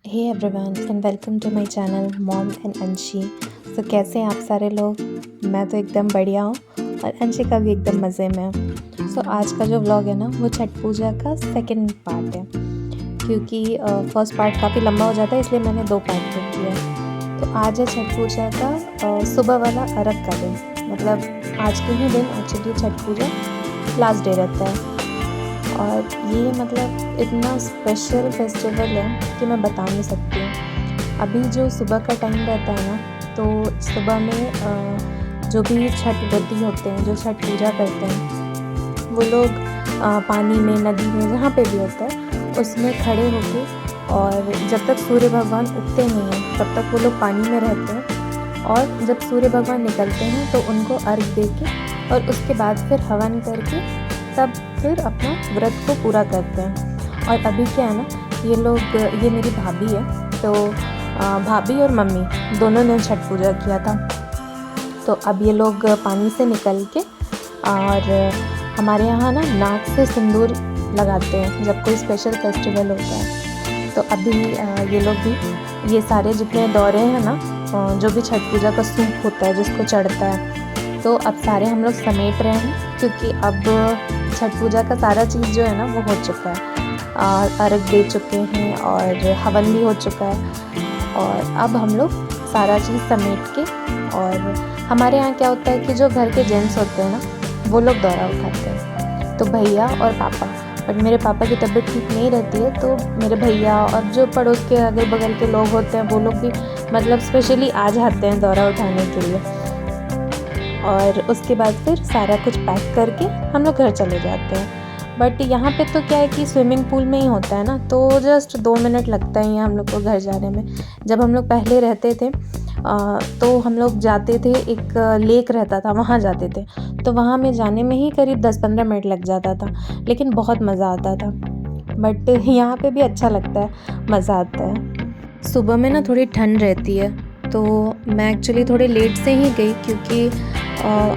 Hey everyone and welcome to my channel mom and Anshi. तो कैसे हैं आप सारे लोग? मैं तो एकदम बढ़िया हूँ और अंशी का भी एकदम मज़े में है। सो आज का जो व्लॉग है ना वो छठ पूजा का सेकंड पार्ट है, क्योंकि फर्स्ट पार्ट काफ़ी लंबा हो जाता है, इसलिए मैंने 2 पार्ट कर दिया है। तो आज है छठ पूजा का सुबह वाला अर्घ का दिन, मतलब आज के ही दिन एक्चुअली छठ पूजा लास्ट डे रहता है। और ये मतलब इतना स्पेशल फेस्टिवल है कि मैं बता नहीं सकती हूँ। अभी जो सुबह का टाइम रहता है ना, तो सुबह में जो भी छठ व्रती होते हैं, जो छठ पूजा करते हैं, वो लोग पानी में, नदी में, जहाँ पे भी होता है उसमें खड़े होके, और जब तक सूर्य भगवान उगते नहीं हैं तब तक वो लोग पानी में रहते हैं। और जब सूर्य भगवान निकलते हैं तो उनको अर्घ दे के और उसके बाद फिर हवन करके तब फिर अपना व्रत को पूरा करते हैं। और अभी क्या है ना, ये मेरी भाभी है, तो भाभी और मम्मी दोनों ने छठ पूजा किया था। तो अब ये लोग पानी से निकल के, और हमारे यहाँ ना नाक से सिंदूर लगाते हैं जब कोई स्पेशल फेस्टिवल होता है। तो अभी ये लोग भी, ये सारे जितने दौरे हैं ना, जो भी छठ पूजा का सूप होता है जिसको चढ़ता है, तो अब सारे हम लोग समेट रहे हैं, क्योंकि अब छठ पूजा का सारा चीज़ जो है ना वो हो चुका है। अर्घ दे चुके हैं और हवन भी हो चुका है, और अब हम लोग सारा चीज़ समेट के, और हमारे यहाँ क्या होता है कि जो घर के जेंट्स होते हैं ना वो लोग दौरा उठाते हैं, तो भैया और पापा। बट मेरे पापा की तबीयत ठीक नहीं रहती है, तो मेरे भैया और जो पड़ोस के अगल बगल के लोग होते हैं वो लोग भी मतलब स्पेशली आ जाते हैं दौरा उठाने के लिए। और उसके बाद फिर सारा कुछ पैक करके हम लोग घर चले जाते हैं। बट यहाँ पे तो क्या है कि स्विमिंग पूल में ही होता है ना, तो जस्ट 2 मिनट लगता है हम लोग को घर जाने में। जब हम लोग पहले रहते थे तो हम लोग जाते थे, एक लेक रहता था, वहाँ जाते थे, तो वहाँ में जाने में ही करीब 10-15 मिनट लग जाता था, लेकिन बहुत मज़ा आता था। बट यहाँ पे भी अच्छा लगता है, मज़ा आता है। सुबह में ना थोड़ी ठंड रहती है, तो मैं एक्चुअली थोड़े लेट से ही गई, क्योंकि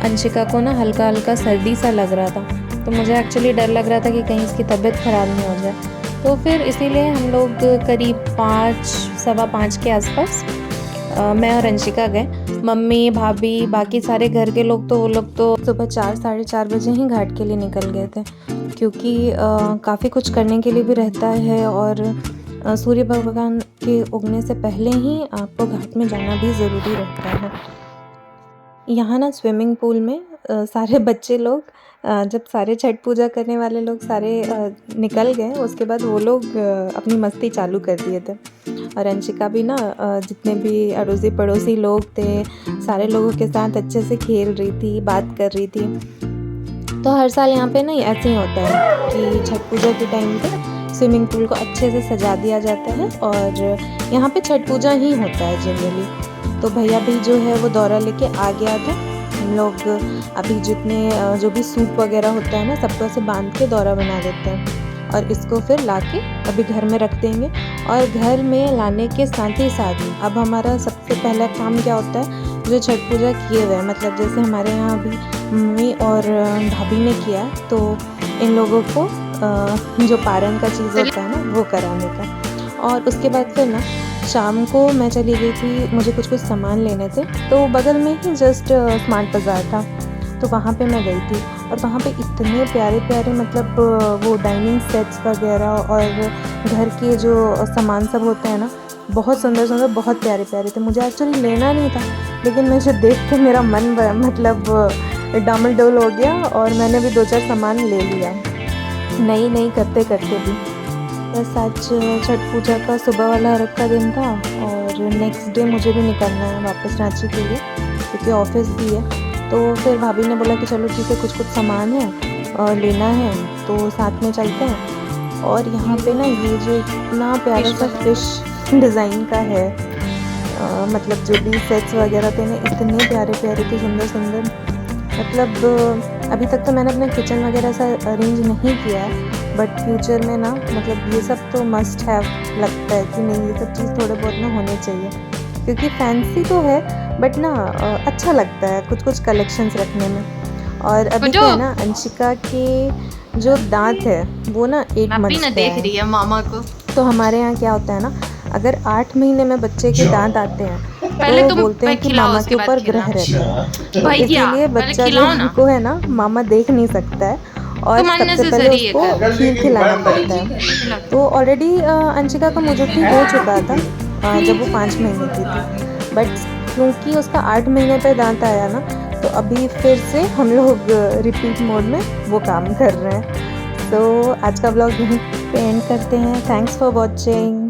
अंशिका को ना हल्का हल्का सर्दी सा लग रहा था, तो मुझे एक्चुअली डर लग रहा था कि कहीं इसकी तबीयत ख़राब नहीं हो जाए। तो फिर इसीलिए हम लोग करीब 5, सवा 5 के आसपास मैं और अंशिका गए। मम्मी, भाभी, बाकी सारे घर के लोग, तो वो लोग तो सुबह 4, साढ़े 4 बजे ही घाट के लिए निकल गए थे, क्योंकि काफ़ी कुछ करने के लिए भी रहता है, और सूर्य भगवान के उगने से पहले ही आपको घाट में जाना भी ज़रूरी रहता है। यहाँ ना स्विमिंग पूल में सारे बच्चे लोग, जब सारे छठ पूजा करने वाले लोग सारे निकल गए, उसके बाद वो लोग अपनी मस्ती चालू कर दिए थे। और अंशिका भी ना जितने भी अड़ोसी पड़ोसी लोग थे, सारे लोगों के साथ अच्छे से खेल रही थी, बात कर रही थी। तो हर साल यहाँ पे ना ऐसे ही होता है कि छठ पूजा के टाइम पे स्विमिंग पूल को अच्छे से सजा दिया जाता है, और यहाँ पे छठ पूजा ही होता है जनरली। तो भैया भी जो है वो दौरा लेके आ गया था। हम लोग अभी जितने जो भी सूप वगैरह होता है ना, सबको ऐसे बांध के दौरा बना देते हैं, और इसको फिर लाके अभी घर में रख देंगे। और घर में लाने के साथ ही साथ अब हमारा सबसे पहला काम क्या होता है, जो छठ पूजा किए हुए हैं, मतलब जैसे हमारे यहाँ अभी मम्मी और भाभी ने किया, तो इन लोगों को जो पारण का चीज़ होता है ना वो कराने का। और उसके बाद फिर ना शाम को मैं चली गई थी, मुझे कुछ सामान लेने थे, तो बगल में ही जस्ट स्मार्ट बाज़ार था, तो वहाँ पे मैं गई थी। और वहाँ पे इतने प्यारे प्यारे, मतलब वो डाइनिंग सेट्स वगैरह और घर के जो सामान सब होते हैं ना, बहुत सुंदर सुंदर, बहुत प्यारे प्यारे थे। मुझे एक्चुअली लेना नहीं था, लेकिन मुझे देख के मेरा मन मतलब डामाडोल हो गया, और मैंने भी 2-4 सामान ले लिया, नहीं करते करते भी। बस आज छठ पूजा का सुबह वाला अर्घ का दिन था, और नेक्स्ट डे मुझे भी निकलना है वापस रांची के लिए, क्योंकि ऑफिस भी है। तो फिर भाभी ने बोला कि चलो ठीक है, कुछ सामान है और लेना है, तो साथ में चलते हैं। और यहाँ पे ना ये जो इतना प्यारा सा फिश डिज़ाइन का है, मतलब जो भी सेट्स वगैरह थे ना, इतने प्यारे प्यारे थे, सुंदर सुंदर। मतलब अभी तक तो मैंने अपना किचन वगैरह सा अरेंज नहीं किया है, बट फ्यूचर में ना मतलब ये सब तो मस्ट हैव लगता है कि नहीं, ये सब चीज़ थोड़े बहुत ना होने चाहिए, क्योंकि फैंसी तो है बट ना अच्छा लगता है कुछ कलेक्शंस रखने में। और अभी क्या है ना, अंशिका के जो दांत है वो ना 8 मंथ्स पे देख रही है मामा को। तो हमारे यहाँ क्या होता है ना, अगर 8 महीने में बच्चे के दांत आते हैं पहले तो तुम बोलते हैं भाई कि खिलाओ, मामा उसके के बाद ऊपर खिलाओ। ग्रह रहता है, तो भैया इसीलिए पहले बच्चा जो खिलाओ ना। को है ना मामा देख नहीं सकता है और तुम सबसे पहले अननेसेसरी है उसको कर। खीर खिलाना पड़ता है। खिलाओ। तो ऑलरेडी अंशिका का मुजुट्टी हो चुका था जब वो 5 महीने की थी, बट क्योंकि उसका 8 महीने पे दांत आया ना, तो अभी फिर से हम लोग रिपीट मोड में वो काम कर रहे हैं। तो आज का ब्लॉग यहीं पे एंड करते हैं। Thanks for watching.